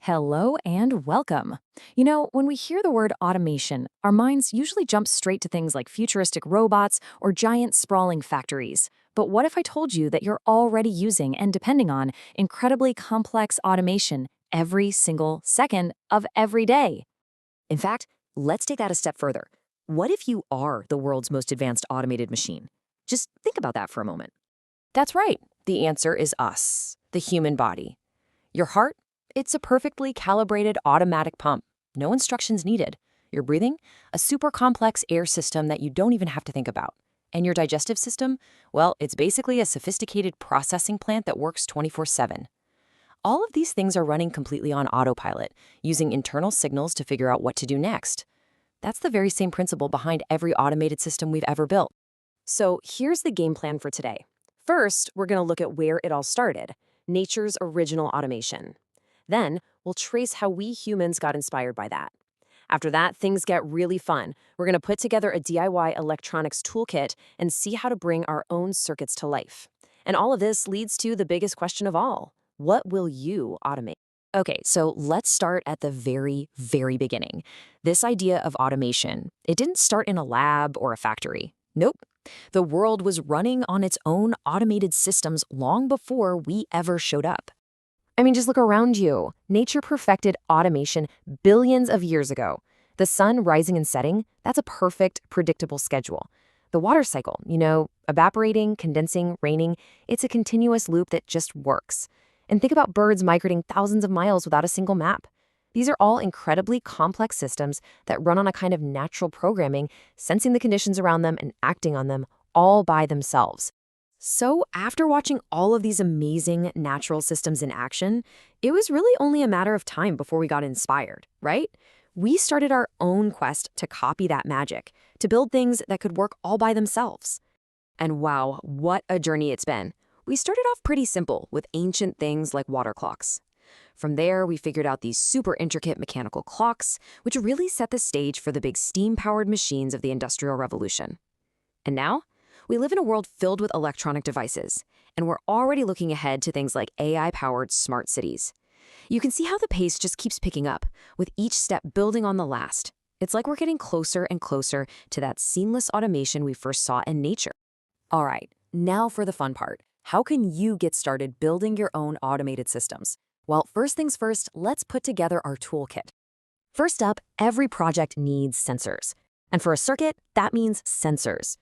Hello and welcome. When we hear the word automation, our minds usually jump straight to things like futuristic robots or giant sprawling factories. But what if I told you that you're already using and depending on incredibly complex automation every single second of every day? In fact, let's take that a step further. What if you are the world's most advanced automated machine? Just think about that for a moment. That's right. The answer is us, the human body. Your heart? It's a perfectly calibrated automatic pump. No instructions needed. Your breathing? A super complex air system that you don't even have to think about. And your digestive system? Well, it's basically a sophisticated processing plant that works 24/7. All of these things are running completely on autopilot, using internal signals to figure out what to do next. That's the very same principle behind every automated system we've ever built. So here's the game plan for today. First, we're going to look at where it all started, nature's original automation. Then, we'll trace how we humans got inspired by that. After that, things get really fun. We're going to put together a DIY electronics toolkit and see how to bring our own circuits to life. And all of this leads to the biggest question of all. What will you automate? Okay, so let's start at the very, very beginning. This idea of automation, it didn't start in a lab or a factory. Nope. The world was running on its own automated systems long before we ever showed up. I mean, just look around you. Nature perfected automation billions of years ago. The sun rising and setting, that's a perfect, predictable schedule. The water cycle, evaporating, condensing, raining, it's a continuous loop that just works. And think about birds migrating thousands of miles without a single map. These are all incredibly complex systems that run on a kind of natural programming, sensing the conditions around them and acting on them all by themselves. So after watching all of these amazing natural systems in action, it was really only a matter of time before we got inspired, right? We started our own quest to copy that magic, to build things that could work all by themselves. And wow, what a journey it's been. We started off pretty simple with ancient things like water clocks. From there, we figured out these super intricate mechanical clocks, which really set the stage for the big steam-powered machines of the Industrial Revolution. And now, we live in a world filled with electronic devices, and we're already looking ahead to things like AI-powered smart cities. You can see how the pace just keeps picking up, with each step building on the last. It's like we're getting closer and closer to that seamless automation we first saw in nature. All right, now for the fun part. How can you get started building your own automated systems? Well, first things first, let's put together our toolkit. First up, every project needs sensors. And for a circuit, that means sensors.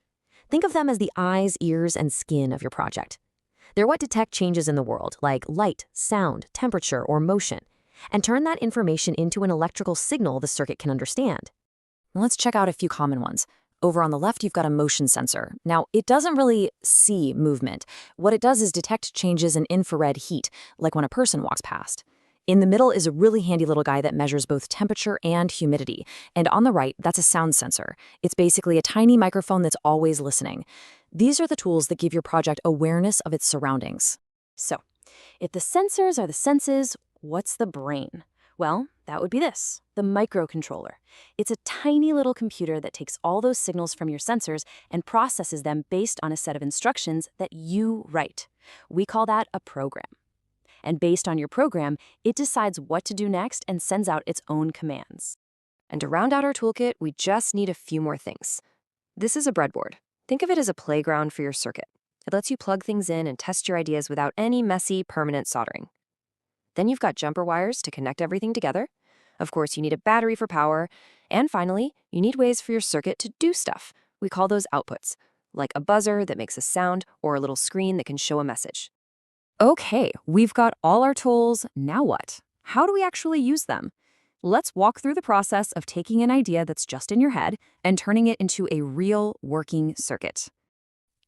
Think of them as the eyes, ears, and skin of your project. They're what detect changes in the world, like light, sound, temperature, or motion, and turn that information into an electrical signal the circuit can understand. Let's check out a few common ones. Over on the left, you've got a motion sensor. Now, it doesn't really see movement. What it does is detect changes in infrared heat, like when a person walks past. In the middle is a really handy little guy that measures both temperature and humidity. And on the right, that's a sound sensor. It's basically a tiny microphone that's always listening. These are the tools that give your project awareness of its surroundings. So, if the sensors are the senses, what's the brain? Well, that would be this, the microcontroller. It's a tiny little computer that takes all those signals from your sensors and processes them based on a set of instructions that you write. We call that a program. And based on your program, it decides what to do next and sends out its own commands. And to round out our toolkit, we just need a few more things. This is a breadboard. Think of it as a playground for your circuit. It lets you plug things in and test your ideas without any messy, permanent soldering. Then you've got jumper wires to connect everything together. Of course, you need a battery for power. And finally, you need ways for your circuit to do stuff. We call those outputs, like a buzzer that makes a sound or a little screen that can show a message. Okay, we've got all our tools. Now what? How do we actually use them? Let's walk through the process of taking an idea that's just in your head and turning it into a real working circuit.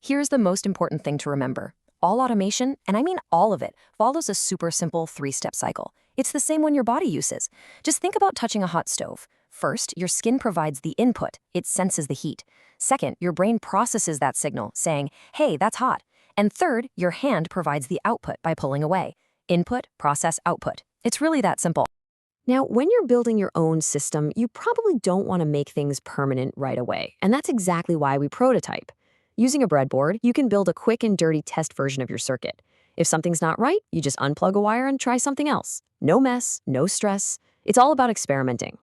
Here's the most important thing to remember. All automation, and I mean all of it, follows a super simple three-step cycle. It's the same one your body uses. Just think about touching a hot stove. First, your skin provides the input. It senses the heat. Second, your brain processes that signal, saying, hey, that's hot. And third, your hand provides the output by pulling away. Input, process, output. It's really that simple. Now, when you're building your own system, you probably don't want to make things permanent right away. And that's exactly why we prototype. Using a breadboard, you can build a quick and dirty test version of your circuit. If something's not right, you just unplug a wire and try something else. No mess, no stress. It's all about experimenting.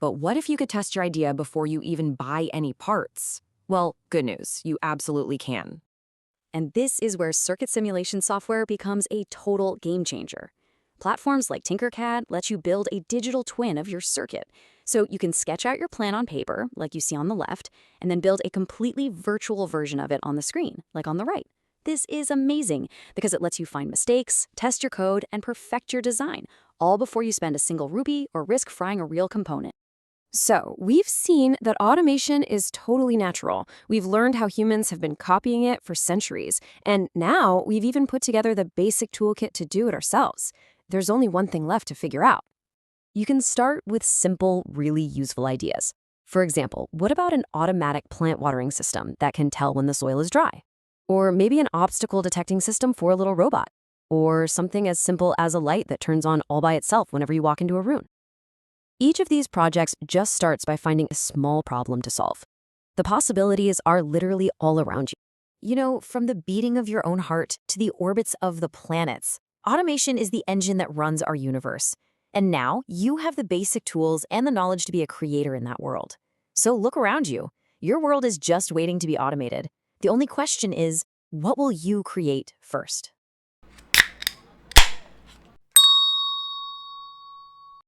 But what if you could test your idea before you even buy any parts? Well, good news, you absolutely can. And this is where circuit simulation software becomes a total game changer. Platforms like Tinkercad let you build a digital twin of your circuit, so you can sketch out your plan on paper, like you see on the left, and then build a completely virtual version of it on the screen, like on the right. This is amazing because it lets you find mistakes, test your code, and perfect your design, all before you spend a single rupee or risk frying a real component. So, we've seen that automation is totally natural. We've learned how humans have been copying it for centuries. And now we've even put together the basic toolkit to do it ourselves. There's only one thing left to figure out. You can start with simple, really useful ideas. For example, what about an automatic plant watering system that can tell when the soil is dry? Or maybe an obstacle detecting system for a little robot? Or something as simple as a light that turns on all by itself whenever you walk into a room? Each of these projects just starts by finding a small problem to solve. The possibilities are literally all around you. You know, from the beating of your own heart to the orbits of the planets, automation is the engine that runs our universe. And now you have the basic tools and the knowledge to be a creator in that world. So look around you. Your world is just waiting to be automated. The only question is, what will you create first?